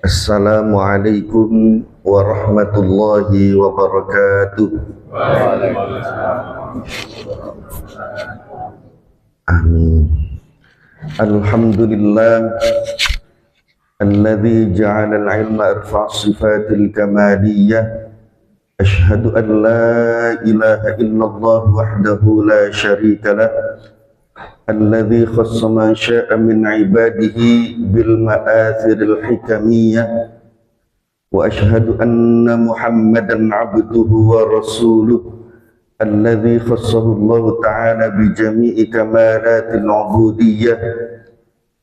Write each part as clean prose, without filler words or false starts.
Assalamualaikum warahmatullahi wabarakatuh. Amin. Alhamdulillah alladzi ja'ala al-'ilma irfa' sifatil kamaliyah. Ashhadu an la ilaha illallah wahdahu la syarika lah. Alladzi khassa ma syaa min 'ibadihi bil ma'athiril hikamiyah. Wa ashhadu anna Muhammadan 'abduhu wa rasuluh alladzi khassahu Allah ta'ala bi jami'i kamalatil 'ubudiyyah.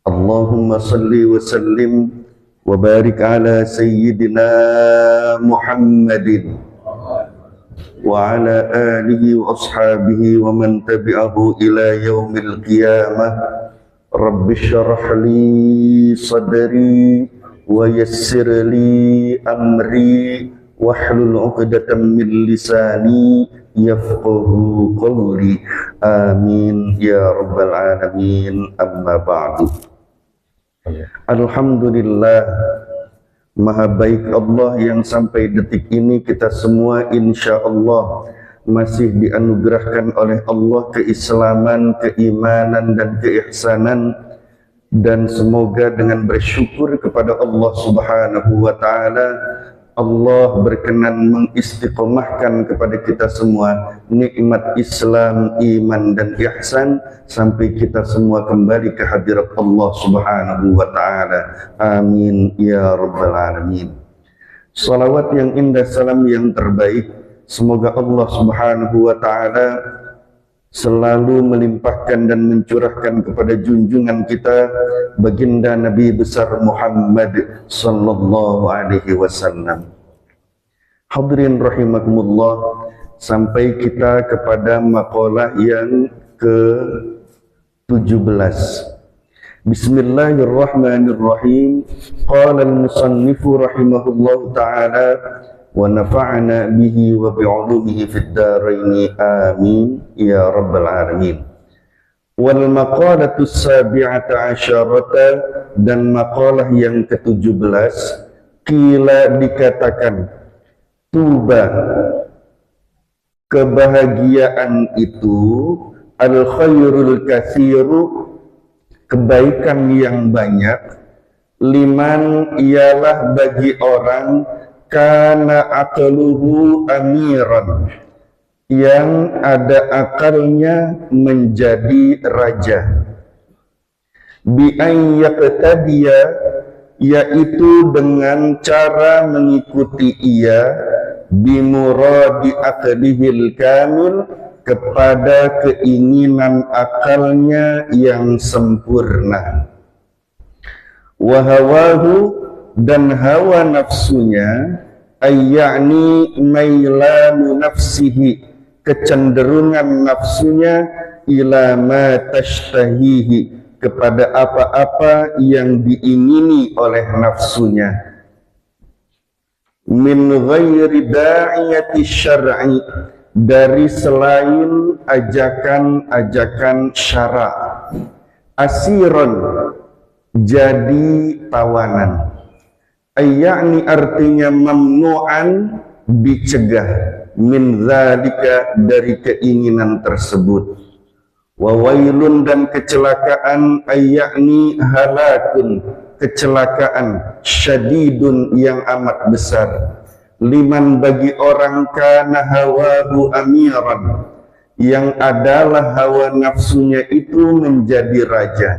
Allahumma salli wa sallim wa barik ala sayyidina Muhammadin wa ala alihi wa ashabihi wa man tabi'ahu ila yaumil qiyamah. Rabbi syrah li sadri wa yassir li amri wahlul 'uqdatam min lisani yafqahu qawli. Amin ya rabbal alamin. Amma ba'du. Alhamdulillah, Maha baik Allah yang sampai detik ini kita semua insya Allah masih dianugerahkan oleh Allah keislaman, keimanan, dan keihsanan. Dan semoga dengan bersyukur kepada Allah Subhanahu wa Ta'ala, Allah berkenan mengistiqomahkan kepada kita semua nikmat Islam, iman, dan ihsan sampai kita semua kembali ke hadirat Allah Subhanahu wa Ta'ala. Amin ya rabbal alamin. Salawat yang indah, salam yang terbaik, semoga Allah Subhanahu wa Ta'ala selalu melimpahkan dan mencurahkan kepada junjungan kita baginda Nabi besar Muhammad sallallahu alaihi wasallam. Hadirin rahimakumullah, sampai kita kepada maqalah yang ke-17. Bismillahirrahmanirrahim. Qala al-musannifu rahimahullahu ta'ala wa nafa'ana bihi wa bi'ulumihi fid dharaini. Amin ya rabbal alamin. Wal maqalatu sabi'ata asyarata, dan maqalah yang ke-17, qila dikatakan, tuba kebahagiaan itu, al khairul katsiru kebaikan yang banyak, liman ialah bagi orang kana aqluhu amiran yang ada akalnya menjadi raja, bi an yaqtadiya yaitu dengan cara mengikuti ia, bimuradi aqlihil kamil kepada keinginan akalnya yang sempurna, wahawahu dan hawa nafsunya, ayyani mailanu nafsihi kecenderungan nafsunya, ila ma tashtahihi kepada apa-apa yang diingini oleh nafsunya, min ghairi da'iyati syar'i dari selain ajakan-ajakan syara, asiron jadi tawanan, ayyani artinya mamnu'an dicegah, min zalika dari keinginan tersebut, wa wailun dan kecelakaan, ayyani halakun kecelakaan, syadidun yang amat besar, liman bagi orang kana hawahu amiran yang adalah hawa nafsunya itu menjadi raja,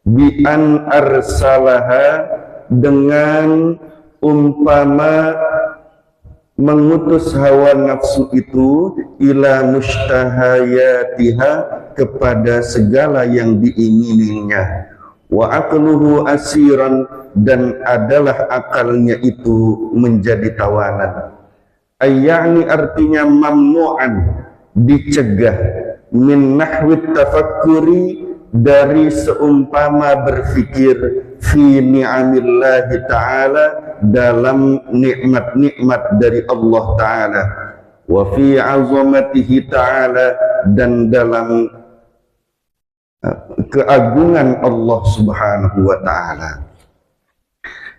bi an arsalaha dengan umpama mengutus hawa nafsu itu, ila mushtahayatiha kepada segala yang diingininya, wa aqluhu asiran dan adalah akalnya itu menjadi tawanan, ayyani artinya mamnu'an dicegah, min nahwit tafakkuri dari seumpama berfikir, fi ni'amillahi ta'ala dalam nikmat-nikmat dari Allah Ta'ala, wa fi azamatihi ta'ala dan dalam keagungan Allah Subhanahu wa Ta'ala.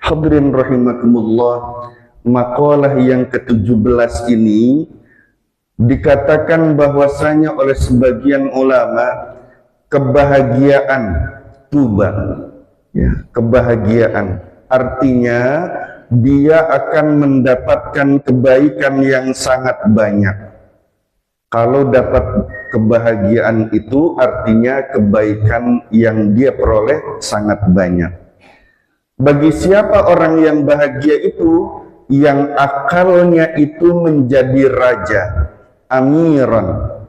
Hadirin rahimakumullah, makalah yang ke-17 ini dikatakan bahwasanya oleh sebagian ulama kebahagiaan tuba, ya, kebahagiaan artinya dia akan mendapatkan kebaikan yang sangat banyak. Kalau dapat kebahagiaan itu artinya kebaikan yang dia peroleh sangat banyak. Bagi siapa orang yang bahagia itu? Yang akalnya itu menjadi raja, amiran.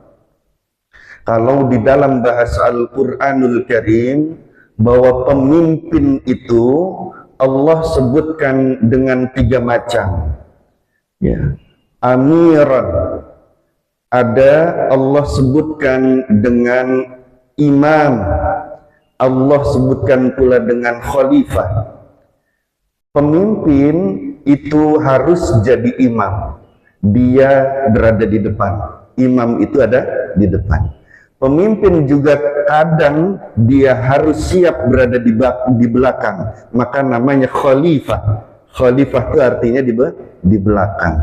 Kalau di dalam bahasa Al-Quranul Karim, bahwa pemimpin itu Allah sebutkan dengan 3 macam, ya. Amiran, ada Allah sebutkan dengan imam, Allah sebutkan pula dengan khalifah. Pemimpin itu harus jadi imam, dia berada di depan, imam itu ada di depan. Pemimpin juga kadang dia harus siap berada di belakang, maka namanya khalifah. Khalifah itu artinya di belakang.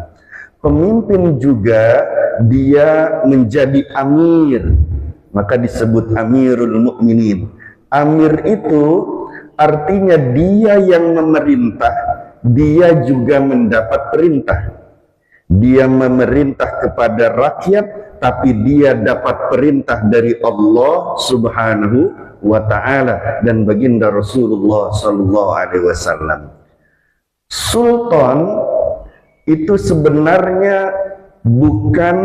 Pemimpin juga dia menjadi amir, maka disebut amirul mukminin. Amir itu artinya dia yang memerintah, dia juga mendapat perintah. Dia memerintah kepada rakyat, tapi dia dapat perintah dari Allah Subhanahu wa ta'ala dan baginda Rasulullah sallallahu alaihi wasallam. Sultan itu sebenarnya bukan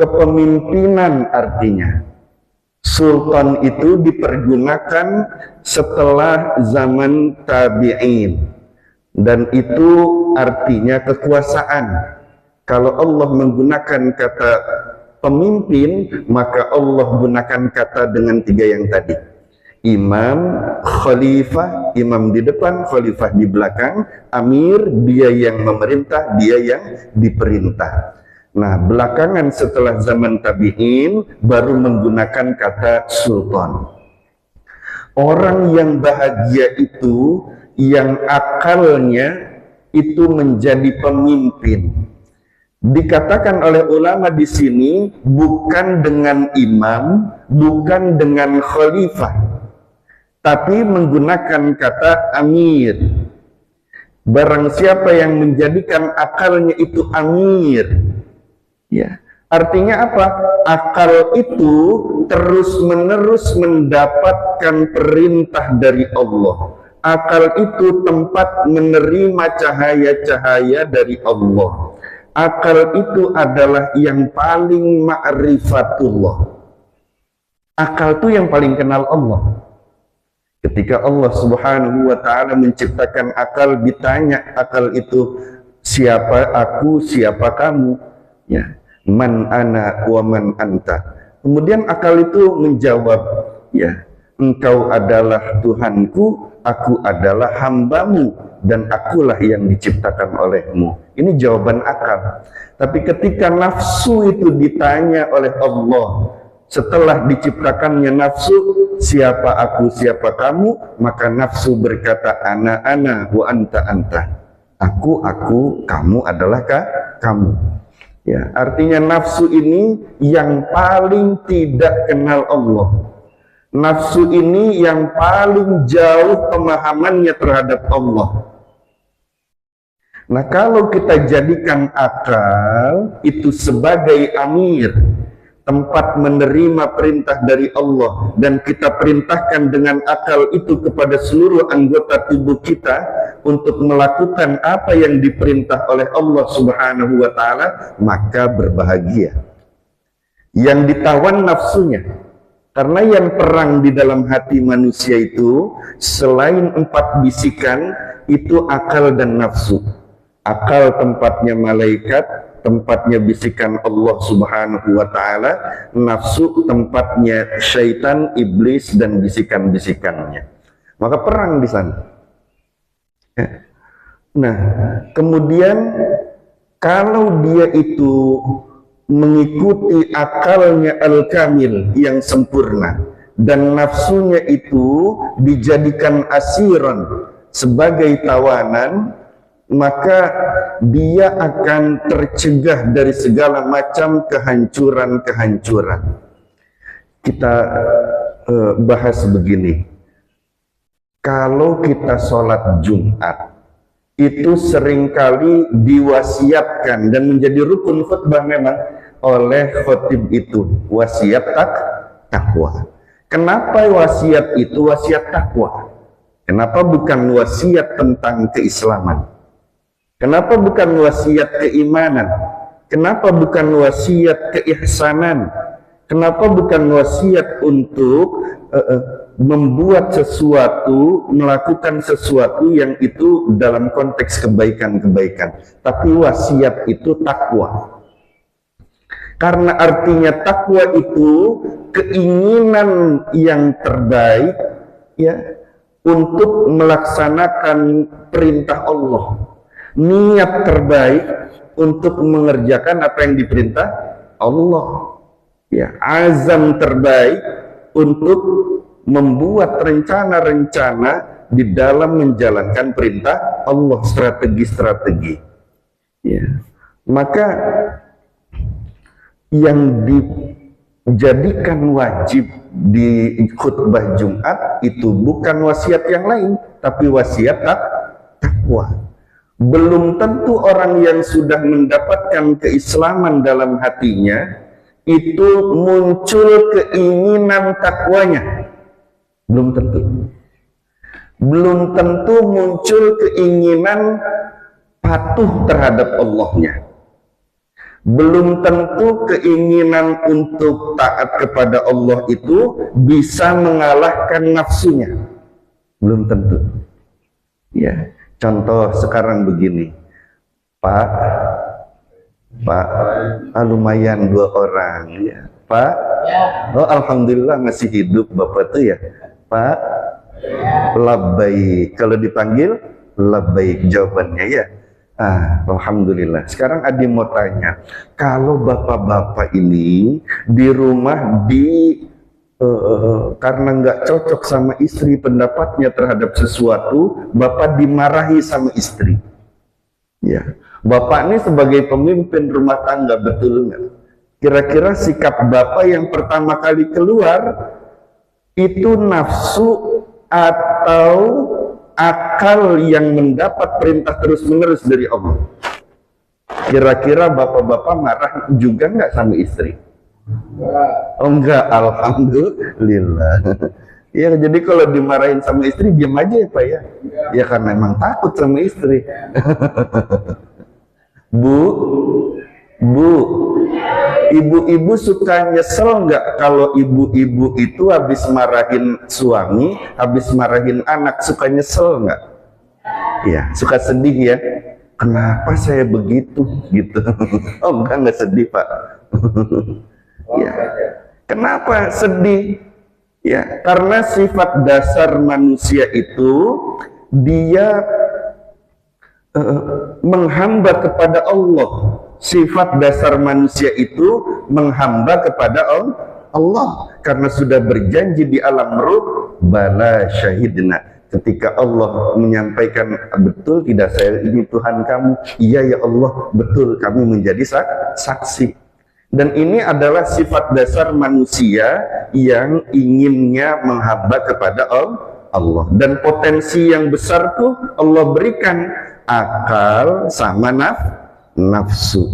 kepemimpinan artinya. Sultan itu dipergunakan setelah zaman tabi'in, dan itu artinya kekuasaan. Kalau Allah menggunakan kata pemimpin, maka Allah gunakan kata dengan 3 yang tadi. Imam, khalifah, imam di depan, khalifah di belakang, amir, dia yang memerintah, dia yang diperintah. Nah, belakangan setelah zaman tabi'in baru menggunakan kata sultan. Orang yang bahagia itu yang akalnya itu menjadi pemimpin. Dikatakan oleh ulama di sini bukan dengan imam, bukan dengan khalifah, tapi menggunakan kata amir. Barang siapa yang menjadikan akalnya itu amir, ya, artinya apa? Akal itu terus-menerus mendapatkan perintah dari Allah. Akal itu tempat menerima cahaya-cahaya dari Allah. Akal itu adalah yang paling ma'rifatullah. Akal itu yang paling kenal Allah. Ketika Allah Subhanahu wa ta'ala menciptakan akal, ditanya akal itu, siapa aku, siapa kamu? Ya, man ana wa man anta. Kemudian akal itu menjawab, ya, engkau adalah Tuhanku, aku adalah hambamu, dan akulah yang diciptakan olehmu. Ini jawaban akal. Tapi ketika nafsu itu ditanya oleh Allah, setelah diciptakannya nafsu, siapa aku, siapa kamu, maka nafsu berkata, ana wa anta anta. Aku, kamu adalah kamu. Ya, artinya nafsu ini yang paling tidak kenal Allah. Nafsu ini yang paling jauh pemahamannya terhadap Allah. Nah, kalau kita jadikan akal itu sebagai amir, tempat menerima perintah dari Allah, dan kita perintahkan dengan akal itu kepada seluruh anggota tubuh kita untuk melakukan apa yang diperintah oleh Allah Subhanahu wa ta'ala, maka berbahagia. Yang ditawan nafsunya. Karena yang perang di dalam hati manusia itu selain 4 bisikan, itu akal dan nafsu. Akal tempatnya malaikat, tempatnya bisikan Allah Subhanahu wa ta'ala. Nafsu tempatnya syaitan, iblis, dan bisikan-bisikannya. Maka perang di sana. Nah, kemudian kalau dia itu mengikuti akalnya al-kamil yang sempurna, dan nafsunya itu dijadikan asiran, sebagai tawanan, maka dia akan tercegah dari segala macam kehancuran-kehancuran. Kita bahas begini. Kalau kita sholat Jumat, itu seringkali diwasiatkan dan menjadi rukun khutbah memang oleh khotib itu, wasiat takwa. Kenapa wasiat itu wasiat takwa? Kenapa bukan wasiat tentang keislaman? Kenapa bukan wasiat keimanan? Kenapa bukan wasiat keihsanan? Kenapa bukan wasiat untuk membuat sesuatu, melakukan sesuatu yang itu dalam konteks kebaikan-kebaikan, tapi wasiat itu takwa. Karena artinya takwa itu keinginan yang terbaik ya untuk melaksanakan perintah Allah, niat terbaik untuk mengerjakan apa yang diperintah Allah, ya, azam terbaik untuk membuat rencana-rencana di dalam menjalankan perintah Allah, strategi-strategi. Ya. Maka yang dijadikan wajib di khutbah Jumat itu bukan wasiat yang lain, tapi wasiat takwa. Belum tentu orang yang sudah mendapatkan keislaman dalam hatinya itu muncul keinginan takwanya. Belum tentu. Belum tentu muncul keinginan patuh terhadap Allahnya. Belum tentu keinginan untuk taat kepada Allah itu bisa mengalahkan nafsunya. Belum tentu. Ya, contoh sekarang begini. Pak, lumayan 2 orang ya. Pak, oh alhamdulillah masih hidup Bapak tuh ya. Pak, labbaik. Kalau dipanggil labbaik jawabannya ya. Alhamdulillah. Sekarang Adi mau tanya, kalau bapak-bapak ini di rumah karena nggak cocok sama istri pendapatnya terhadap sesuatu, bapak dimarahi sama istri. Ya, bapak ini sebagai pemimpin rumah tangga, betul nggak? Kira-kira sikap bapak yang pertama kali keluar itu nafsu atau akal yang mendapat perintah terus-menerus dari Allah? Kira-kira bapak-bapak marah juga nggak sama istri? Oh enggak, alhamdulillah. Ya, jadi kalau dimarahin sama istri diam aja ya Pak ya. Ya karena emang takut sama istri. Bu, ibu-ibu suka nyesel nggak kalau ibu-ibu itu habis marahin suami, habis marahin anak, suka nyesel nggak? Ya, suka sedih ya. Kenapa saya begitu? Gitu. Oh enggak sedih Pak. Ya. Kenapa sedih? Ya, karena sifat dasar manusia itu dia menghamba kepada Allah. Sifat dasar manusia itu menghamba kepada Allah karena sudah berjanji di alam ruh, bala syahidna. Ketika Allah menyampaikan, betul tidak saya ini Tuhan kamu? Iya ya Allah, betul, kami menjadi saksi. Dan ini adalah sifat dasar manusia yang inginnya menghamba kepada Allah. Dan potensi yang besar tuh Allah berikan akal sama nafsu.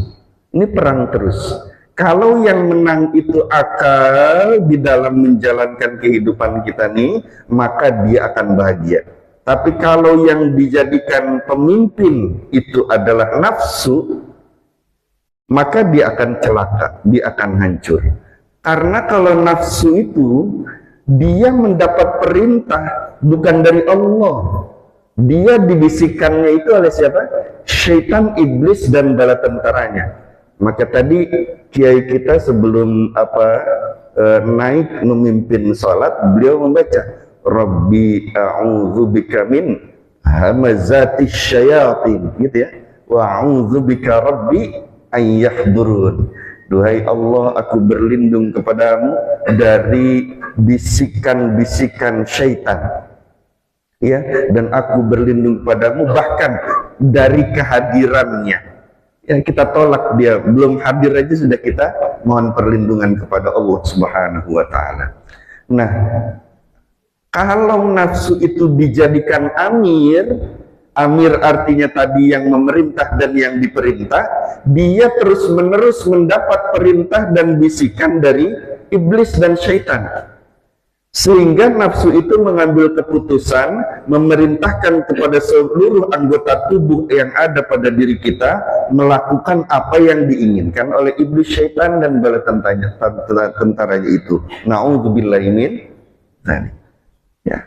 Ini perang terus. Kalau yang menang itu akal di dalam menjalankan kehidupan kita nih, maka dia akan bahagia. Tapi kalau yang dijadikan pemimpin itu adalah nafsu, maka dia akan celaka, dia akan hancur. Karena kalau nafsu itu, dia mendapat perintah bukan dari Allah. Dia dibisikkannya itu oleh siapa? Syaitan, iblis, dan bala tentaranya. Maka tadi kiai kita sebelum naik memimpin sholat, beliau membaca Rabbi a'udzubika min hamazatis syayatin, gitu ya. Wa a'udzubika Rabbi ayyahdurun. Duhai Allah, aku berlindung kepadamu dari bisikan-bisikan syaitan. ya, dan aku berlindung padamu bahkan dari kehadirannya. Ya, kita tolak dia, belum hadir aja sudah kita mohon perlindungan kepada Allah Subhanahu wa taala. Nah, kalau nafsu itu dijadikan amir, amir artinya tadi yang memerintah dan yang diperintah, dia terus-menerus mendapat perintah dan bisikan dari iblis dan syaitan. Sehingga nafsu itu mengambil keputusan, memerintahkan kepada seluruh anggota tubuh yang ada pada diri kita, melakukan apa yang diinginkan oleh iblis, syaitan, dan bala tentaranya itu. Na'udzubillahi min dzalik. Ya.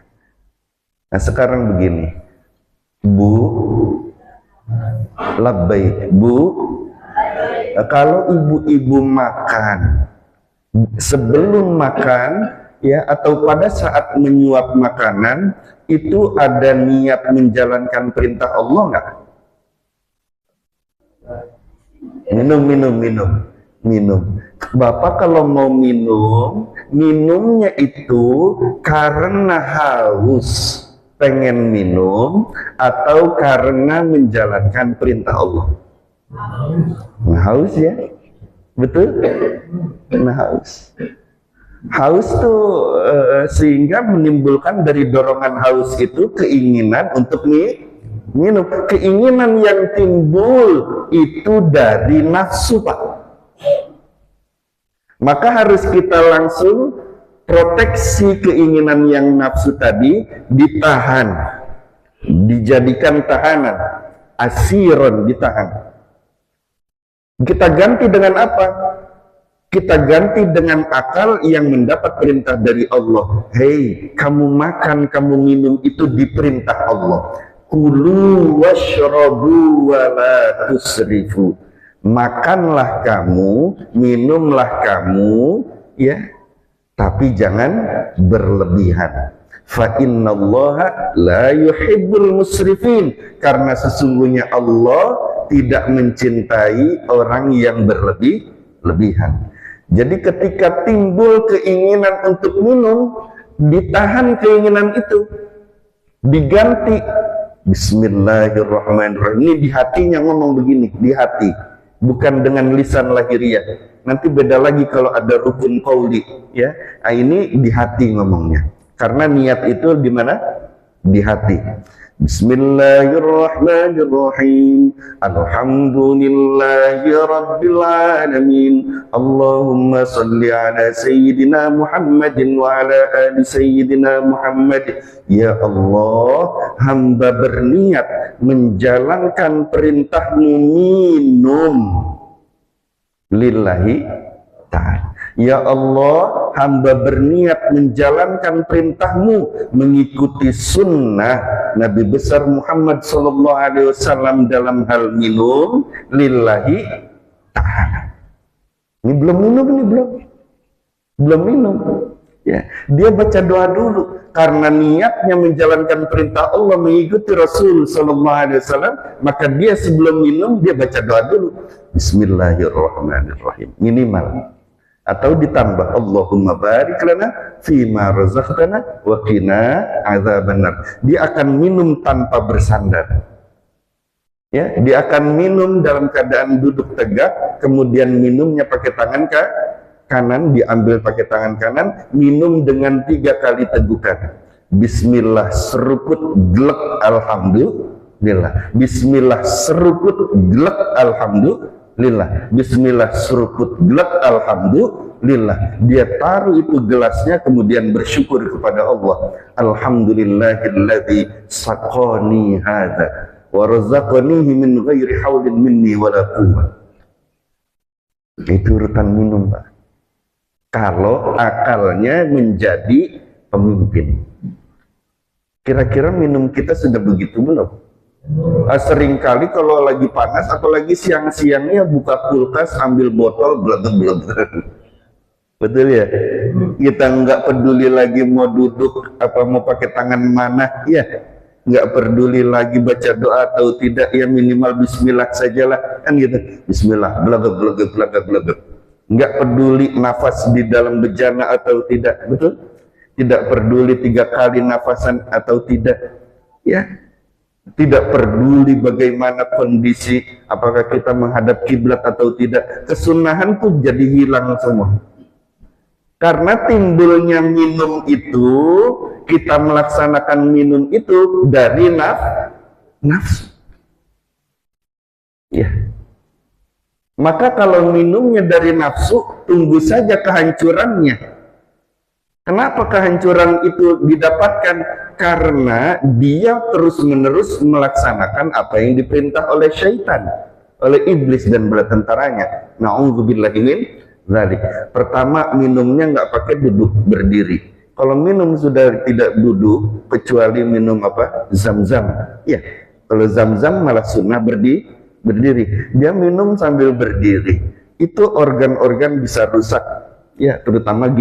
Nah sekarang begini, Bu, labbaik, Bu, kalau ibu-ibu makan, sebelum makan, ya, atau pada saat menyuap makanan itu ada niat menjalankan perintah Allah nggak? Minum. Bapak kalau mau minum, minumnya itu karena haus, pengen minum, atau karena menjalankan perintah Allah? Haus ya, betul? Haus. Haus tuh sehingga menimbulkan dari dorongan haus itu keinginan untuk minum. Keinginan yang timbul itu dari nafsu, Pak. Maka harus kita langsung proteksi keinginan yang nafsu tadi, ditahan, dijadikan tahanan, asiron, ditahan. Kita ganti dengan apa? Kita ganti dengan akal yang mendapat perintah dari Allah. Hei, kamu makan, kamu minum itu diperintah Allah. Kulu washrabu wa la tusrifu. Makanlah kamu, minumlah kamu, ya, tapi jangan berlebihan. Fa innallaha la yuhibbul musrifin. Karena sesungguhnya Allah tidak mencintai orang yang berlebihan. Jadi ketika timbul keinginan untuk minum, ditahan keinginan itu, diganti Bismillahirrahmanirrahim. Ini di hatinya ngomong begini, di hati, bukan dengan lisan lahiriah. Nanti beda lagi kalau ada rukun qauli, ya. Nah, ini di hati ngomongnya, karena niat itu di mana? Di hati. Bismillahirrahmanirrahim. Alhamdulillahi rabbil alamin. Allahumma salli ala sayyidina Muhammadin wa ala ali sayyidina Muhammad. Ya Allah, hamba berniat menjalankan perintahmu minum lillahi ta'ala. Ya Allah, hamba berniat menjalankan perintahmu, mengikuti sunnah Nabi besar Muhammad SAW dalam hal minum lillahi ta'ala. Ini belum minum, belum minum. Ya, dia baca doa dulu karena niatnya menjalankan perintah Allah, mengikuti Rasul SAW. Maka dia sebelum minum dia baca doa dulu. Bismillahirrahmanirrahim minimal. Atau ditambah Allahumma barik lana fima razaqtana wa qina adzabannar. Dia akan minum tanpa bersandar. Ya, dia akan minum dalam keadaan duduk tegak, kemudian minumnya pakai tangan kanan, diambil pakai tangan kanan, minum dengan 3 kali tegukan. Bismillah seruput glek alhamdulillah. Bismillah seruput glek alhamdulillah. Bismillah seruput glek alhamdulillah. Dia taruh itu gelasnya, kemudian bersyukur kepada Allah. Alhamdulillahilladzi saqani hadza wa razaqanihi min ghairi haulin minni wala quwwah. Itu urutan minum, Pak. Kalau akalnya menjadi pemimpin. Kira-kira minum kita sudah begitu belum? Seringkali kalau lagi panas atau lagi siang-siangnya buka kulkas, ambil botol, blek-blek. Betul ya? Kita nggak peduli lagi mau duduk apa mau pakai tangan mana, ya. Nggak peduli lagi baca doa atau tidak, ya minimal bismillah sajalah, kan gitu. Bismillah, blek-blek. Nggak peduli nafas di dalam bejana atau tidak, betul? Tidak peduli 3 kali nafasan atau tidak. Ya, tidak peduli bagaimana kondisi, apakah kita menghadap kiblat atau tidak, kesunahan pun jadi hilang semua. Karena timbulnya minum itu, kita melaksanakan minum itu dari nafsu. Ya. Maka kalau minumnya dari nafsu, tunggu saja kehancurannya. Kenapa kehancuran itu didapatkan? Karena dia terus-menerus melaksanakan apa yang diperintah oleh syaitan, oleh iblis dan bala tentaranya. Na'udzubillahi min dzalik. Pertama, minumnya nggak pakai duduk berdiri. Kalau minum sudah tidak duduk, kecuali minum apa? Zam-zam. Ya, kalau zam-zam malah sunnah berdiri. Dia minum sambil berdiri. Itu organ-organ bisa rusak. Ya, terutama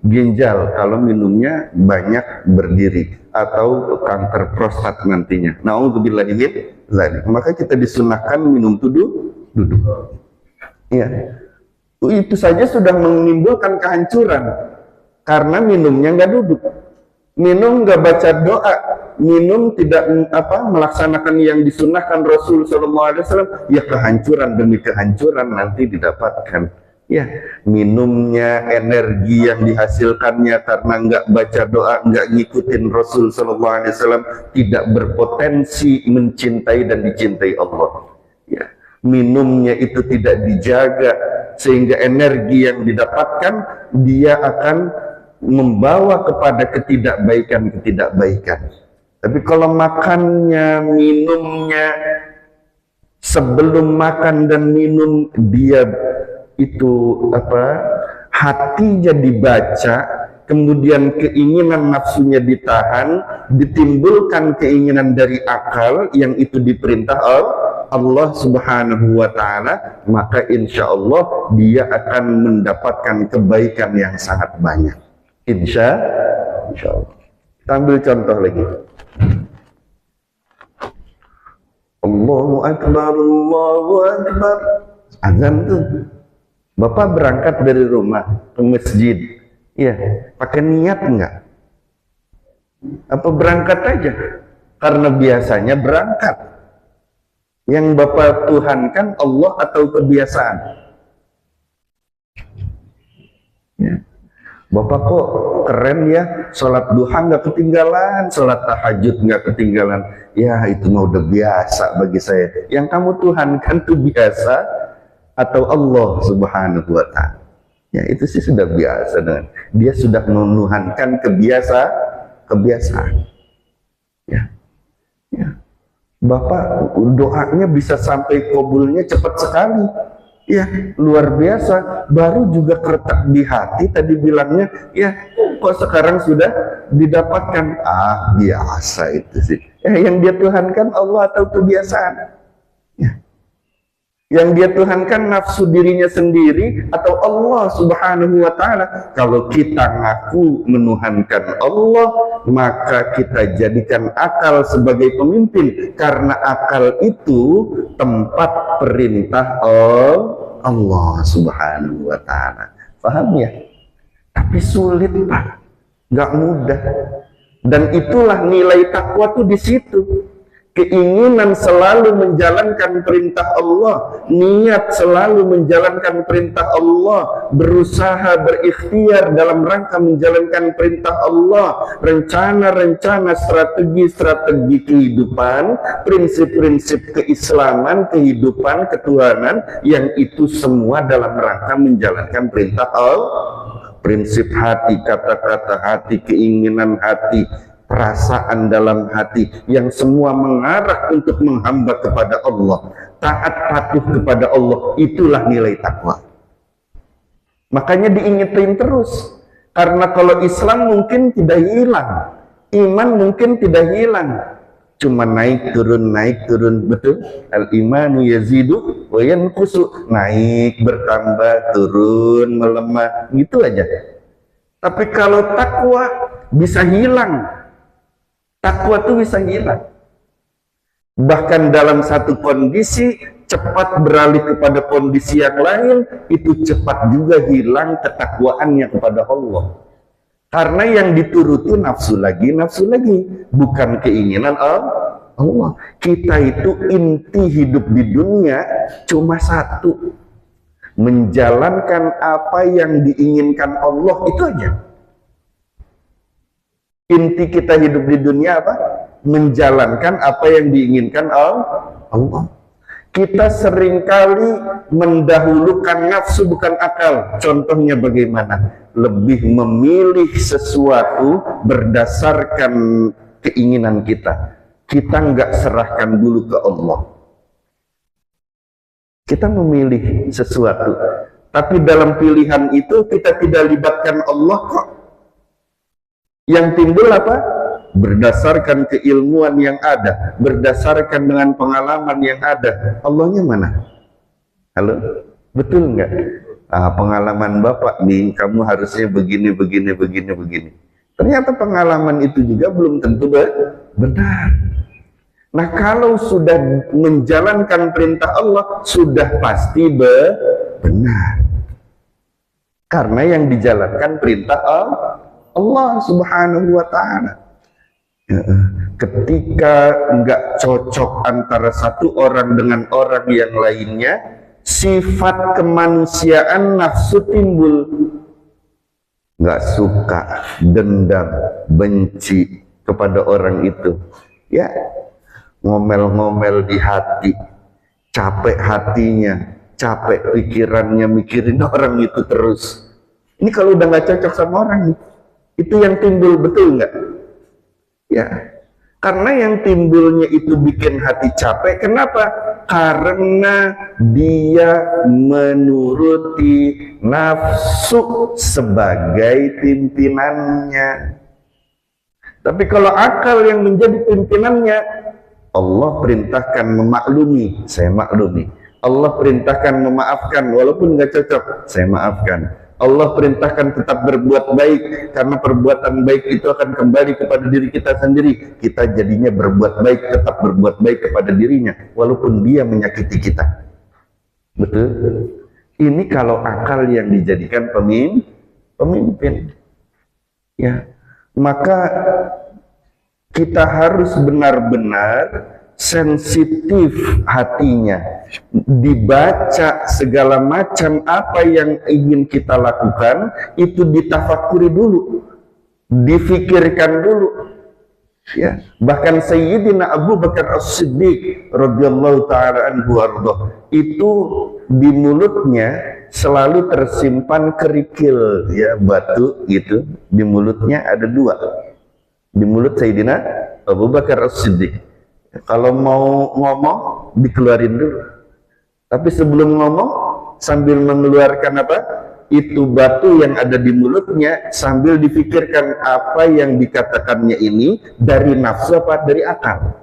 ginjal kalau minumnya banyak berdiri, atau kanker prostat nantinya. Na'udzubillahi min dzalik. Maka kita disunahkan minum duduk. Ya. Itu saja sudah menimbulkan kehancuran karena minumnya nggak duduk. Minum nggak baca doa, minum tidak melaksanakan yang disunahkan Rasul SAW, ya kehancuran demi kehancuran nanti didapatkan. Ya, minumnya, energi yang dihasilkannya karena nggak baca doa, nggak ngikutin Rasul SAW, tidak berpotensi mencintai dan dicintai Allah. Ya, minumnya itu tidak dijaga, sehingga energi yang didapatkan dia akan membawa kepada ketidakbaikan. Tapi kalau makannya, minumnya, sebelum makan dan minum dia itu hatinya dibaca, kemudian keinginan nafsunya ditahan, ditimbulkan keinginan dari akal yang itu diperintah Allah Subhanahu wa ta'ala, maka insya Allah dia akan mendapatkan kebaikan yang sangat banyak. Insya Allah. Kita ambil contoh lagi. Allahu Akbar, Allahu Akbar. Azan tuh. Bapak berangkat dari rumah ke masjid, ya, pakai niat enggak? Apa berangkat aja? Karena biasanya berangkat. Yang Bapak tuhankan Allah atau kebiasaan? Ya. Bapak kok keren ya, sholat duha nggak ketinggalan, sholat tahajud nggak ketinggalan. Ya itu mah udah biasa bagi saya. Yang kamu tuhankan tuh biasa atau Allah Subhanahu wa ta'ala? Ya itu sih sudah biasa, dengan dia sudah menuhankan kebiasaan. Ya. Bapak doanya bisa sampai kabulnya cepat sekali. Ya, luar biasa. Baru juga terletak di hati tadi bilangnya, ya kok sekarang sudah didapatkan. Biasa itu sih. Yang dia tuhankan Allah atau kebiasaan? Ya. Yang dia tuhankan nafsu dirinya sendiri atau Allah Subhanahu wa ta'ala? Kalau kita ngaku menuhankan Allah, maka kita jadikan akal sebagai pemimpin, karena akal itu tempat perintah Allah Subhanahu wa ta'ala. Paham ya? Tapi sulit, Pak. Nggak mudah. Dan itulah nilai takwa tuh di situ. Keinginan selalu menjalankan perintah Allah, niat selalu menjalankan perintah Allah, berusaha berikhtiar dalam rangka menjalankan perintah Allah, rencana-rencana, strategi-strategi kehidupan, prinsip-prinsip keislaman, kehidupan, ketuhanan, yang itu semua dalam rangka menjalankan perintah Allah. Prinsip hati, kata-kata hati, keinginan hati, perasaan dalam hati, yang semua mengarah untuk menghamba kepada Allah, taat patuh kepada Allah. Itulah nilai takwa. Makanya diingetin terus, karena kalau Islam mungkin tidak hilang, iman mungkin tidak hilang, cuma naik turun, betul? Al-imanu yazidu wa yanqusu, naik bertambah, turun melemah, gitu aja. Tapi kalau takwa bisa hilang. Takwa itu bisa hilang. Bahkan dalam satu kondisi cepat beralih kepada kondisi yang lain, itu cepat juga hilang ketakwaannya kepada Allah. Karena yang dituruti nafsu lagi, bukan keinginan Allah. Kita itu inti hidup di dunia cuma satu, menjalankan apa yang diinginkan Allah, itu aja. Inti kita hidup di dunia apa? Menjalankan apa yang diinginkan Allah. Kita seringkali mendahulukan nafsu bukan akal. Contohnya bagaimana? Lebih memilih sesuatu berdasarkan keinginan kita. Kita nggak serahkan dulu ke Allah. Kita memilih sesuatu, tapi dalam pilihan itu kita tidak libatkan Allah kok. Yang timbul apa? Berdasarkan keilmuan yang ada, berdasarkan dengan pengalaman yang ada. Allahnya mana? Halo? Betul nggak? Pengalaman Bapak nih, kamu harusnya begini. Ternyata pengalaman itu juga belum tentu benar. Nah, kalau sudah menjalankan perintah Allah, sudah pasti benar. Karena yang dijalankan perintah Allah Subhanahu wa ta'ala. Ketika nggak cocok antara satu orang dengan orang yang lainnya, sifat kemanusiaan nafsu timbul. Nggak suka, dendam, benci kepada orang itu. Ya, ngomel-ngomel di hati, capek hatinya, capek pikirannya mikirin orang itu terus. Ini kalau udah nggak cocok sama orang nih, itu yang timbul, betul nggak? Ya, karena yang timbulnya itu bikin hati capek. Kenapa? Karena dia menuruti nafsu sebagai pimpinannya. Tapi kalau akal yang menjadi pimpinannya, Allah perintahkan memaklumi, saya maklumi. Allah perintahkan memaafkan, walaupun nggak cocok, saya maafkan. Allah perintahkan tetap berbuat baik, karena perbuatan baik itu akan kembali kepada diri kita sendiri. Kita jadinya berbuat baik, tetap berbuat baik kepada dirinya, walaupun dia menyakiti kita. Betul? Ini kalau akal yang dijadikan pemimpin. Ya, maka kita harus benar-benar sensitif hatinya, dibaca segala macam apa yang ingin kita lakukan itu ditafakuri dulu, difikirkan dulu. Ya, bahkan Sayyidina Abu Bakar As-Siddiq radhiyallahu taala anhu ardoh, itu di mulutnya selalu tersimpan kerikil, ya, batu gitu. Di mulutnya ada dua, di mulut Sayyidina Abu Bakar As-Siddiq. Kalau mau ngomong dikeluarin dulu, tapi sebelum ngomong sambil mengeluarkan apa? Itu batu yang ada di mulutnya, sambil difikirkan apa yang dikatakannya ini dari nafsu apa dari akal.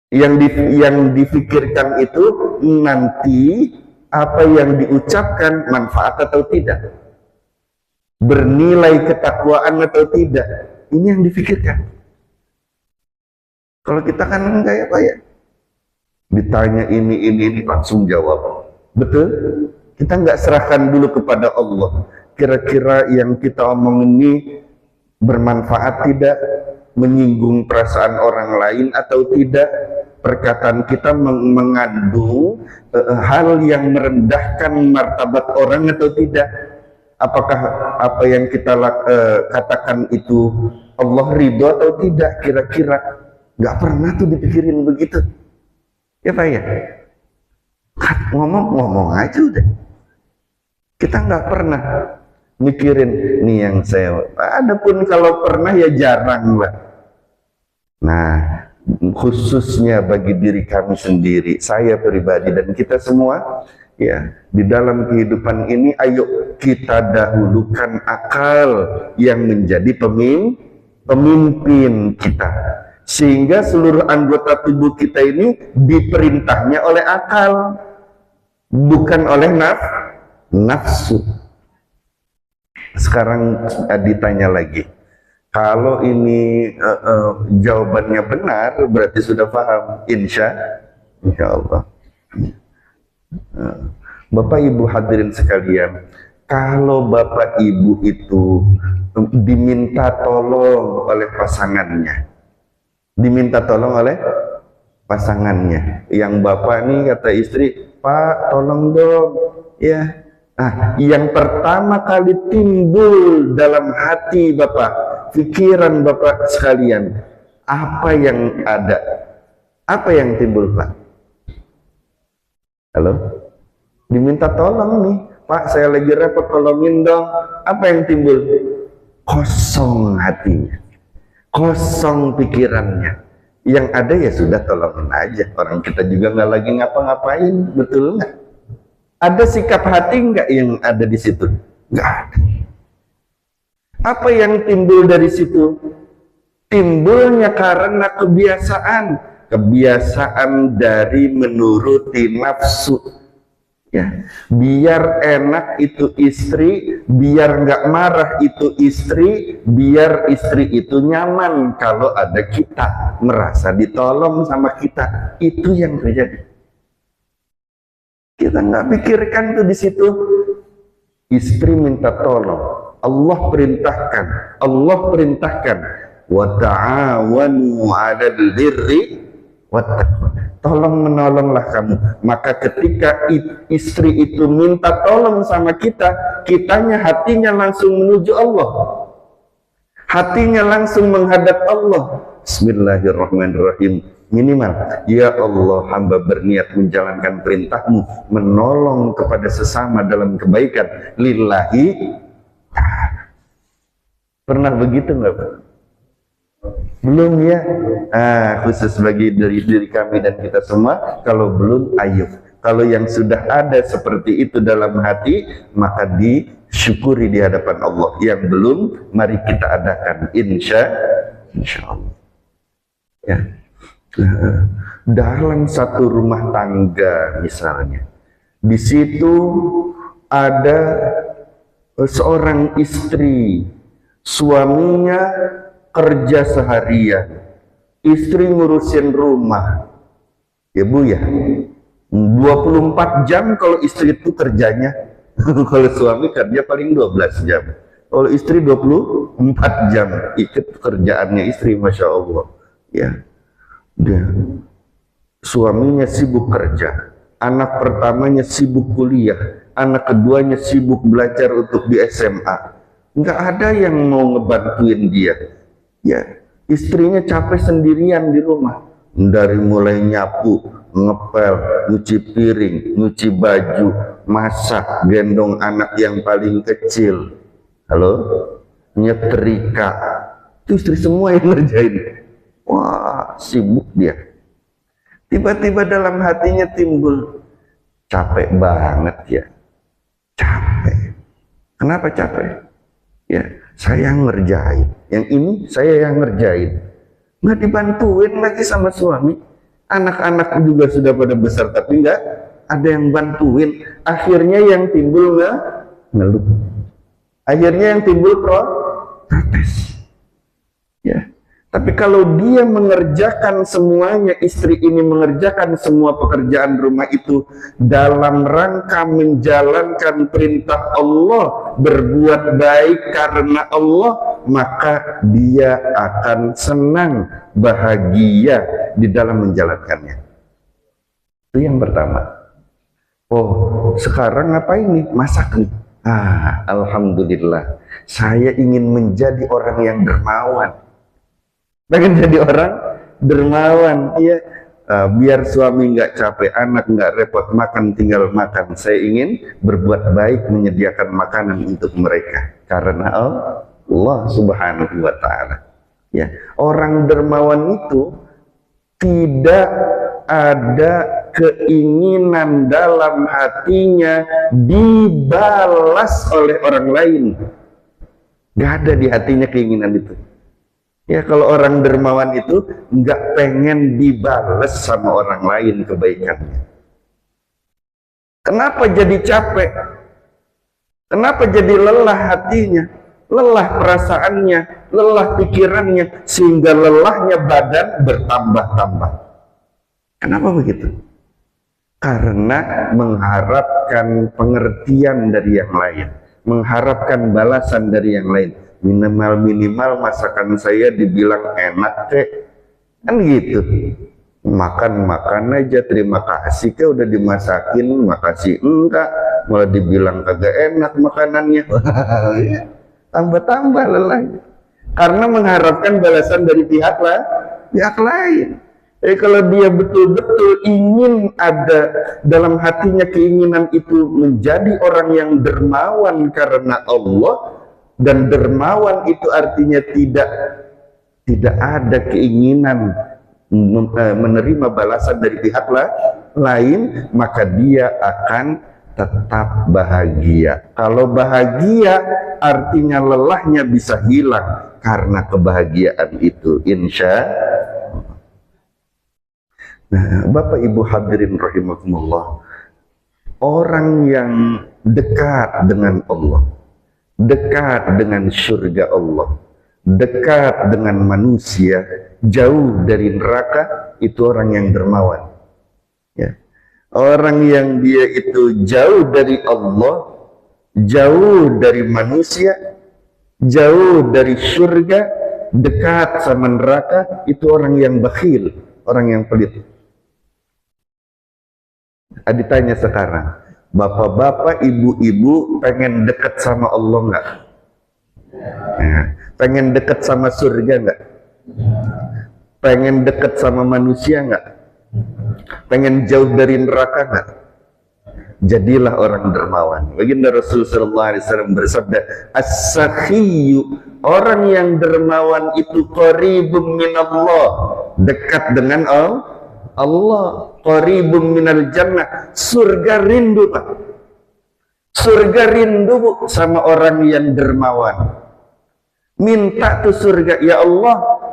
Yang difikirkan itu nanti apa yang diucapkan manfaat atau tidak, bernilai ketakwaan atau tidak, ini yang difikirkan. Kalau kita kan enggak, ya Pak, ya, ditanya ini langsung jawab. Betul? Kita nggak serahkan dulu kepada Allah. Kira-kira yang kita omong ini bermanfaat tidak? Menyinggung perasaan orang lain atau tidak? Perkataan kita mengandung hal yang merendahkan martabat orang atau tidak? Apakah apa yang kita katakan itu Allah ridho atau tidak? Kira-kira nggak pernah tuh dipikirin begitu, ya Pak, ya. Ngomong aja udah. Kita nggak pernah mikirin nih yang saya. Adapun kalau pernah ya jarang lah. Nah, khususnya bagi diri kami sendiri, saya pribadi dan kita semua, ya, di dalam kehidupan ini, ayo kita dahulukan akal yang menjadi pemimpin kita. Sehingga seluruh anggota tubuh kita ini diperintahnya oleh akal, bukan oleh nafsu. Sekarang ditanya lagi, kalau ini jawabannya benar, berarti sudah paham, insya Allah. Bapak Ibu hadirin sekalian, Kalau bapak ibu itu diminta tolong oleh pasangannya, diminta tolong oleh pasangannya, yang bapak nih kata istri, Pak tolong dong ya. Nah, yang pertama kali timbul dalam hati bapak, pikiran bapak sekalian, apa yang ada? Apa yang timbul Pak? Halo? Diminta tolong nih, Pak saya lagi repot tolongin dong. Apa yang timbul? Kosong hatinya, kosong pikirannya. Yang ada ya sudah tolongin aja, orang kita juga nggak lagi ngapa-ngapain, betul nggak? Ada sikap hati nggak yang ada di situ? Nggak ada. Apa yang timbul dari situ? Timbulnya karena kebiasaan, kebiasaan dari menuruti nafsu. Ya, biar enak itu istri, biar nggak marah itu istri, biar istri itu nyaman kalau ada kita, merasa ditolong sama kita. Itu yang terjadi. Kita nggak pikirkan tuh di situ. Istri minta tolong, Allah perintahkan, wa ta'awanu 'alal birri wat taqwa. Tolong menolonglah kamu. Maka ketika istri itu minta tolong sama kita, kitanya hatinya langsung menuju Allah, hatinya langsung menghadap Allah. Bismillahirrahmanirrahim. Minimal, ya Allah, hamba berniat menjalankan perintahmu, menolong kepada sesama dalam kebaikan lillahi ta'ala. Pernah begitu nggak Pak? Belum ya? Khusus bagi diri kami dan kita semua, kalau belum, ayo. Kalau yang sudah ada seperti itu dalam hati, maka disyukuri di hadapan Allah. Yang belum, mari kita adakan, insya Allah. Ya. Dalam satu rumah tangga misalnya, di situ ada seorang istri, suaminya kerja seharian, istri ngurusin rumah, ya Bu ya, 24 jam kalau istri itu kerjanya. Kalau suami kerja paling 12 jam, kalau istri 24 jam ikut kerjaannya istri, Masya Allah ya. Dan suaminya sibuk kerja, anak pertamanya sibuk kuliah, anak keduanya sibuk belajar untuk di SMA, nggak ada yang mau ngebantuin dia. Ya, istrinya capek sendirian di rumah, dari mulai nyapu, ngepel, nyuci piring, nyuci baju, masak, gendong anak yang paling kecil, halo, nyetrika, itu istri semua yang ngerjain. Wah, sibuk dia. Tiba-tiba dalam hatinya timbul, capek banget ya, capek. Kenapa capek? Ya, saya ngerjain, yang ini saya yang ngerjain, nggak dibantuin lagi sama suami. Anak-anak juga sudah pada besar tapi nggak ada yang bantuin. Akhirnya yang timbul ngeluh, akhirnya yang timbul protes ya. Tapi kalau dia mengerjakan semuanya, istri ini mengerjakan semua pekerjaan rumah itu dalam rangka menjalankan perintah Allah, berbuat baik karena Allah, maka dia akan senang, bahagia di dalam menjalankannya. Itu yang pertama. Oh, sekarang ngapain nih? Masak nih. Alhamdulillah, saya ingin menjadi orang yang dermawan. Pengen jadi orang dermawan, iya. Biar suami nggak capek, anak nggak repot, makan tinggal makan. Saya ingin berbuat baik, menyediakan makanan untuk mereka karena Allah Subhanahu wa Ta'ala. Ya, orang dermawan itu tidak ada keinginan dalam hatinya dibalas oleh orang lain. Nggak ada di hatinya keinginan itu. Ya, kalau orang dermawan itu nggak pengen dibales sama orang lain kebaikannya. Kenapa jadi capek? Kenapa jadi lelah hatinya? Lelah perasaannya, lelah pikirannya, sehingga lelahnya badan bertambah-tambah. Kenapa begitu? Karena mengharapkan pengertian dari yang lain, mengharapkan balasan dari yang lain. Minimal masakan saya dibilang enak kek, kan gitu. Makan aja, terima kasih kek udah dimasakin, makasih enggak, malah dibilang kagak enak makanannya. Tambah-tambah lelah karena mengharapkan balasan dari pihak lain. Kalau dia betul-betul ingin ada dalam hatinya keinginan itu menjadi orang yang dermawan karena Allah, dan dermawan itu artinya tidak ada keinginan menerima balasan dari pihak lain, maka dia akan tetap bahagia. Kalau bahagia artinya lelahnya bisa hilang karena kebahagiaan itu, insya Allah. Nah, Bapak Ibu hadirin rahimakumullah, orang yang dekat dengan Allah, dekat dengan surga Allah, dekat dengan manusia, jauh dari neraka, itu orang yang dermawan. Ya. Orang yang dia itu jauh dari Allah, jauh dari manusia, jauh dari surga, dekat sama neraka, itu orang yang bakhil, orang yang pelit. Ditanya sekarang, bapak-bapak, ibu-ibu pengen dekat sama Allah enggak? Nah, pengen dekat sama surga enggak? Pengen dekat sama manusia enggak? Pengen jauh dari neraka enggak? Jadilah orang dermawan. Baginda Rasul sallallahu alaihi wasallam bersabda, as-sakhiyyu, orang yang dermawan itu qaribun minallah, dekat dengan Allah, qaribun minal jannah, surga rindu Pak. Surga rindu Bu, sama orang yang dermawan. Minta tuh surga, ya Allah,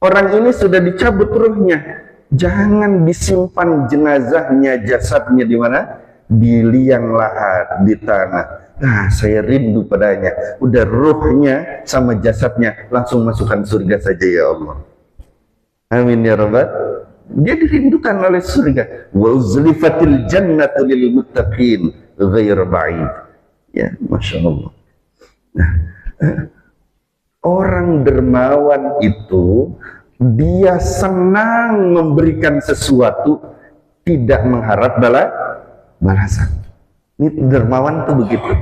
orang ini sudah dicabut ruhnya, jangan disimpan jenazahnya, jasadnya di mana? Di liang lahat, di tanah. Nah, saya rindu padanya. Udah ruhnya sama jasadnya langsung masukkan surga saja ya Allah. Amin ya rabbal. Dia dirindukan oleh surga. Wa uzlifatil jannatu lil muttaqin ghairu ba'id. Ya, masya Allah. Nah, orang dermawan itu dia senang memberikan sesuatu, tidak mengharap balasan. Ini dermawan tuh begitu.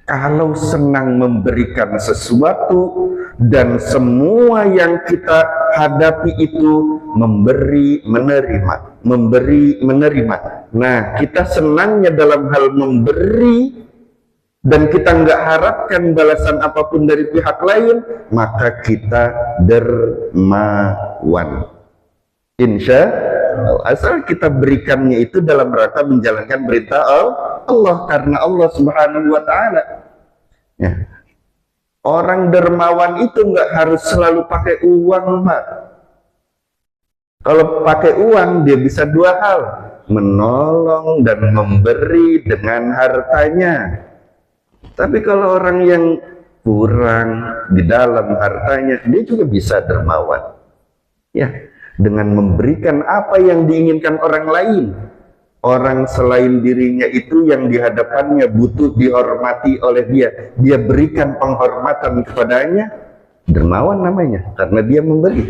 Kalau senang memberikan sesuatu dan semua yang kita hadapi itu memberi menerima, memberi menerima. Nah, kita senangnya dalam hal memberi dan kita nggak harapkan balasan apapun dari pihak lain, maka kita dermawan. Insya Allah, asal kita berikannya itu dalam rangka menjalankan perintah Allah, karena Allah Subhanahu wa Ta'ala. Ya. Orang dermawan itu nggak harus selalu pakai uang, Pak. Kalau pakai uang dia bisa dua hal, menolong dan memberi dengan hartanya. Tapi kalau orang yang kurang di dalam hartanya, dia juga bisa dermawan. Ya, dengan memberikan apa yang diinginkan orang lain. Orang selain dirinya itu yang dihadapannya butuh dihormati oleh dia berikan penghormatan kepadanya, dermawan namanya, karena dia memberi.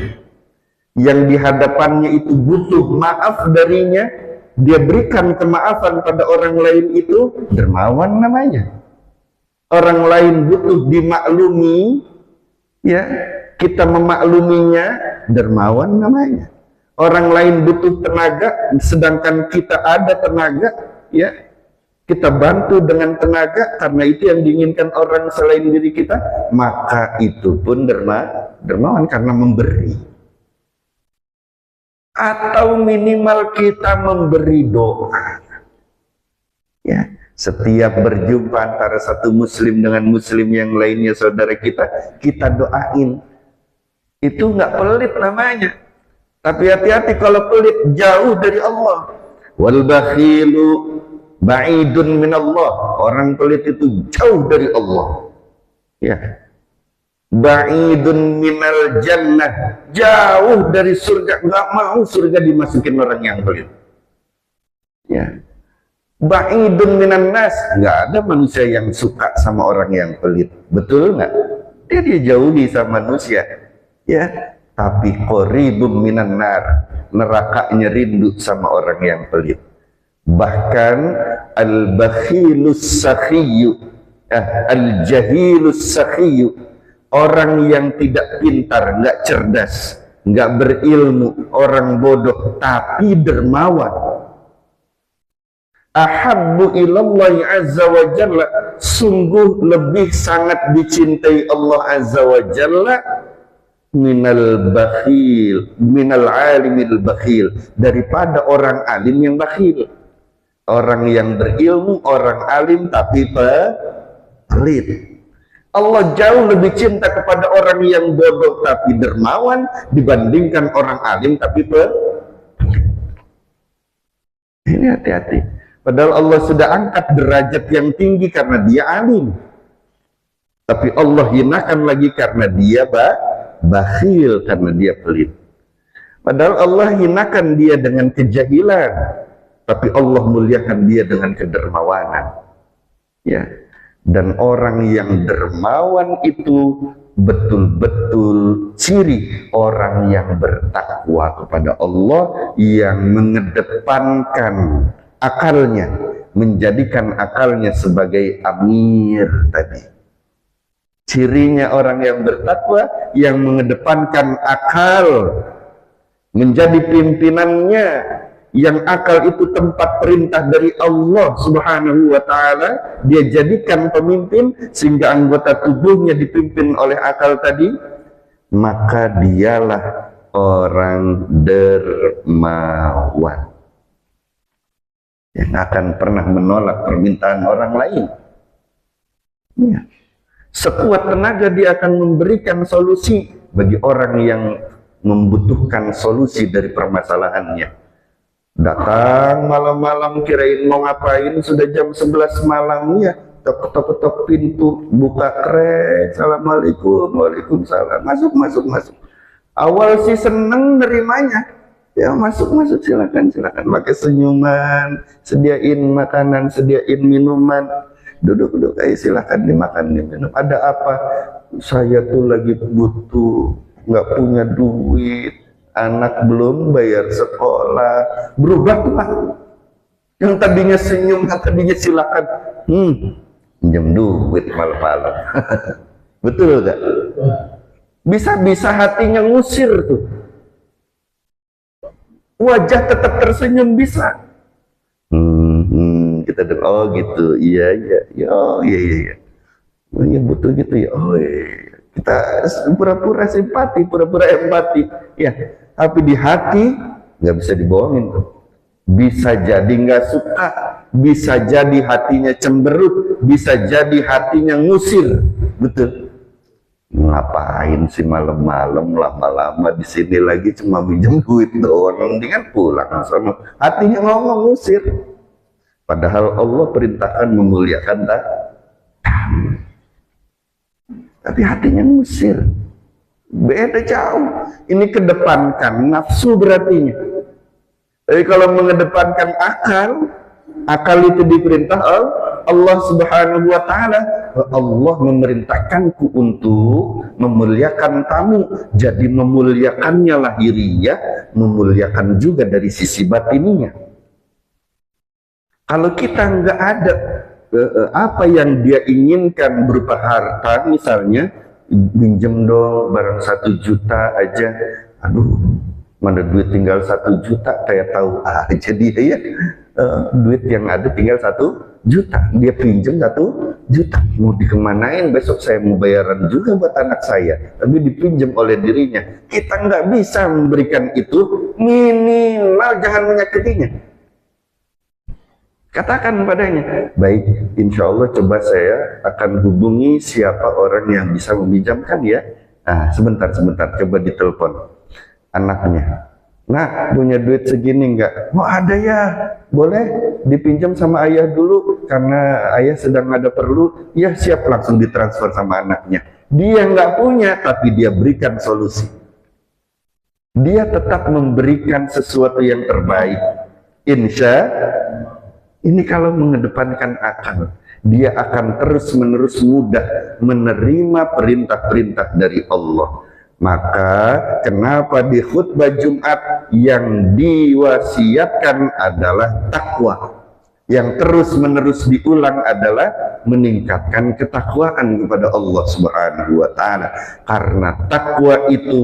Yang dihadapannya itu butuh maaf darinya, dia berikan kemaafan pada orang lain, itu dermawan namanya. Orang lain butuh dimaklumi, ya, kita memakluminya, dermawan namanya. Orang lain butuh tenaga, sedangkan kita ada tenaga, ya, kita bantu dengan tenaga, karena itu yang diinginkan orang selain diri kita, maka itu pun dermawan karena memberi. Atau minimal kita memberi doa. Ya, setiap berjumpa antara satu muslim dengan muslim yang lainnya, saudara kita doain. Itu nggak pelit namanya. Tapi hati-hati kalau pelit, jauh dari Allah. Wal bakhilu ba'idun minallah. Orang pelit itu jauh dari Allah. Ya. Ba'idun minal jannah. Jauh dari surga. Nggak mau surga dimasukin orang yang pelit. Ya. Ba'idun minan nas, nggak ada manusia yang suka sama orang yang pelit, betul nggak? Dia jauhi sama manusia, ya. Tapi qaribun minan nar, nerakanya rindu sama orang yang pelit. Bahkan al-bakhilus sakhiyu, al-jahilus sakhiyu, orang yang tidak pintar, nggak cerdas, nggak berilmu, orang bodoh tapi dermawan, ahabbu ilallahi azza wa jalla, sungguh lebih sangat dicintai Allah azza wa jalla minal bakhil, minal alimil bakhil, daripada orang alim yang bakhil. Orang yang berilmu, orang alim tapi pelit. Allah jauh lebih cinta kepada orang yang bodoh tapi dermawan dibandingkan orang alim tapi pelit. Ini hati-hati. Padahal Allah sudah angkat derajat yang tinggi karena dia alim. Tapi Allah hinakan lagi karena dia bakhil, karena dia pelit. Padahal Allah hinakan dia dengan kejahilan, tapi Allah muliakan dia dengan kedermawanan. Ya. Dan orang yang dermawan itu betul-betul ciri orang yang bertakwa kepada Allah, yang mengedepankan akalnya, menjadikan akalnya sebagai amir tadi. Cirinya orang yang bertakwa yang mengedepankan akal menjadi pimpinannya, yang akal itu tempat perintah dari Allah subhanahu wa ta'ala, dia jadikan pemimpin sehingga anggota tubuhnya dipimpin oleh akal tadi, maka dialah orang dermawan yang akan pernah menolak permintaan orang lain. Ya. Sekuat tenaga dia akan memberikan solusi bagi orang yang membutuhkan solusi dari permasalahannya. Datang malam-malam kirain mau ngapain, sudah jam 11 malam, ya ketok-ketok pintu, buka krek, assalamualaikum, waalaikumsalam, masuk. Awal sih seneng nerimanya, ya masuk silakan pakai senyuman, sediain makanan, sediain minuman, duduk ayo silakan dimakan diminum. Ada apa? Saya tuh lagi butuh, nggak punya duit, anak belum bayar sekolah. Berubah tuh Pak, yang tadinya senyum, yang tadinya silakan, pinjam duit malam-malam. Betul gak? Bisa-bisa hatinya ngusir tuh, wajah tetap tersenyum bisa. Kita dengar, oh gitu, iya, oh iya, butuh gitu ya, oh iya. Kita pura-pura simpati, pura-pura empati, ya. Tapi di hati nggak bisa dibohongin tuh. Bisa jadi nggak suka, bisa jadi hatinya cemberut, bisa jadi hatinya ngusir, betul. Ngapain sih malam-malam lama-lama di sini lagi cuma minjem duit doang, mendingan pulang sama. Hatinya ngomong ngusir. Padahal Allah perintahkan memuliakan tapi hatinya ngusir. Beda jauh. Ini kedepankan nafsu berarti. Tapi kalau mengedepankan akal itu diperintah Allah subhanahu wa ta'ala. Allah memerintahkanku untuk memuliakan kamu. Jadi memuliakannya lahiriah, memuliakan juga dari sisi batininya. Kalau kita nggak ada apa yang dia inginkan berupa harta, misalnya pinjem dong barang 1 juta aja, aduh mana duit tinggal 1 juta, kayak tahu aja dia ya, duit yang ada tinggal 1 juta, dia pinjem 1 juta, mau dikemanain? Besok saya mau bayaran juga buat anak saya, tapi dipinjam oleh dirinya. Kita nggak bisa memberikan itu, minimal jangan menyakitinya. Katakan padanya, baik, insya Allah coba saya akan hubungi siapa orang yang bisa meminjamkan ya. Nah, sebentar, coba ditelepon anaknya. Nah, punya duit segini enggak? Oh ada ya, boleh dipinjam sama ayah dulu, karena ayah sedang ada perlu. Ya siap, langsung ditransfer sama anaknya. Dia nggak punya, tapi dia berikan solusi. Dia tetap memberikan sesuatu yang terbaik. Insya Ini kalau mengedepankan akal, dia akan terus-menerus mudah menerima perintah-perintah dari Allah. Maka kenapa di khutbah Jumat yang diwasiatkan adalah takwa, yang terus-menerus diulang adalah meningkatkan ketakwaan kepada Allah Subhanahu wa taala. Karena takwa itu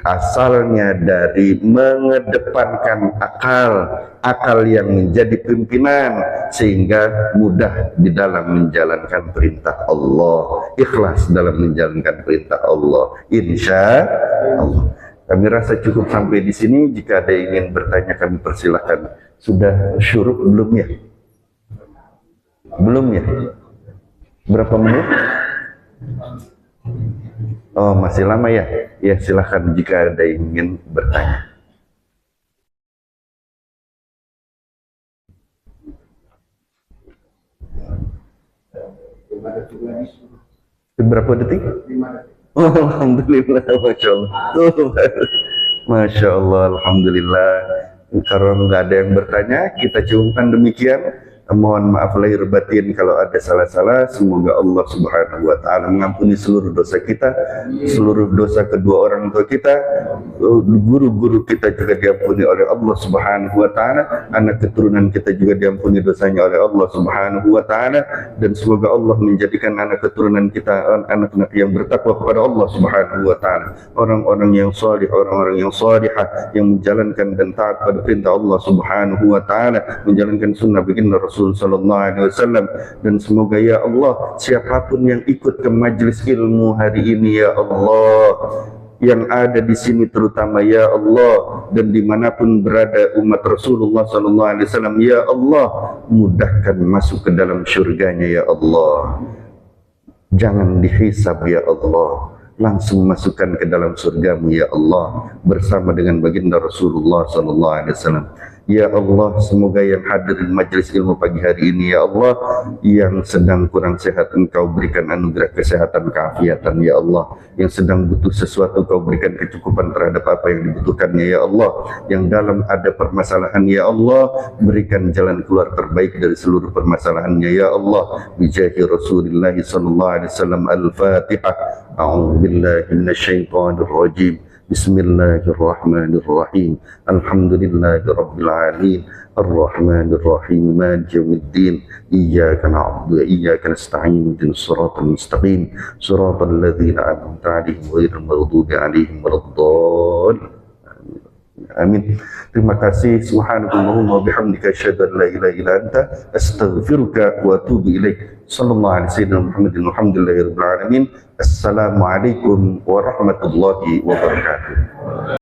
asalnya dari mengedepankan akal yang menjadi pimpinan, sehingga mudah di dalam menjalankan perintah Allah, ikhlas dalam menjalankan perintah Allah. Insya Allah. Kami rasa cukup sampai di sini. Jika ada yang ingin bertanya, kami persilahkan. Sudah syuruk belum ya? Belum ya? Berapa menit? Oh, masih lama ya? Ya, silahkan jika ada yang ingin bertanya. Berapa detik? 5 detik. Oh, alhamdulillah, masya Allah. Masya Allah, alhamdulillah. Kalau nggak ada yang bertanya, kita cukupkan demikian. Mohon maaf lahir batin kalau ada salah-salah. Semoga Allah Subhanahu wa taala mengampuni seluruh dosa kita, seluruh dosa kedua orang tua kita, guru-guru kita juga diampuni oleh Allah Subhanahu wa taala, anak keturunan kita juga diampuni dosanya oleh Allah Subhanahu wa taala, dan semoga Allah menjadikan anak keturunan kita anak-anak yang bertakwa kepada Allah Subhanahu wa taala, orang-orang yang salih, orang-orang yang salihah, yang menjalankan dan taat pada perintah Allah Subhanahu wa taala, menjalankan sunnah baginda Rasul sallallahu alaihi wasallam. Dan semoga ya Allah, siapapun yang ikut ke majelis ilmu hari ini ya Allah, yang ada di sini terutama ya Allah, dan dimanapun berada umat Rasulullah sallallahu alaihi wasallam ya Allah, mudahkan masuk ke dalam surganya ya Allah. Jangan dihisab ya Allah, langsung masukkan ke dalam surgamu ya Allah, bersama dengan baginda Rasulullah sallallahu alaihi wasallam. Ya Allah, semoga yang hadir di majelis ilmu pagi hari ini ya Allah, yang sedang kurang sehat Engkau berikan anugerah kesehatan, keafiatan ya Allah. Yang sedang butuh sesuatu Kau berikan kecukupan terhadap apa yang dibutuhkannya ya Allah. Yang dalam ada permasalahan ya Allah, berikan jalan keluar terbaik dari seluruh permasalahannya ya Allah. Bijahi Rasulullah sallallahu alaihi wasallam. Al-Fatihah. A'udzu billahi minasyaitonir rajim. Bismillahirrahmanirrahim. Alhamdulillahi rabbil alamin. Ar-Rahmanir Rahim. Maliki yaumiddin. Iyyaka na'budu wa iyyaka nasta'in. Ihdinas siratal mustaqim. Siratal ladzina an'amta 'alaihim ghairil maghdubi 'alaihim waladdallin. Amin. Terima kasih. Subhanakallahumma wa bihamdika asyhadu an la ilaha illa anta astaghfiruka wa atubu ilaik. Sallallahu alaihi wasallam Muhammadin walhamdulillahirabbil alamin. Assalamualaikum warahmatullahi wabarakatuh.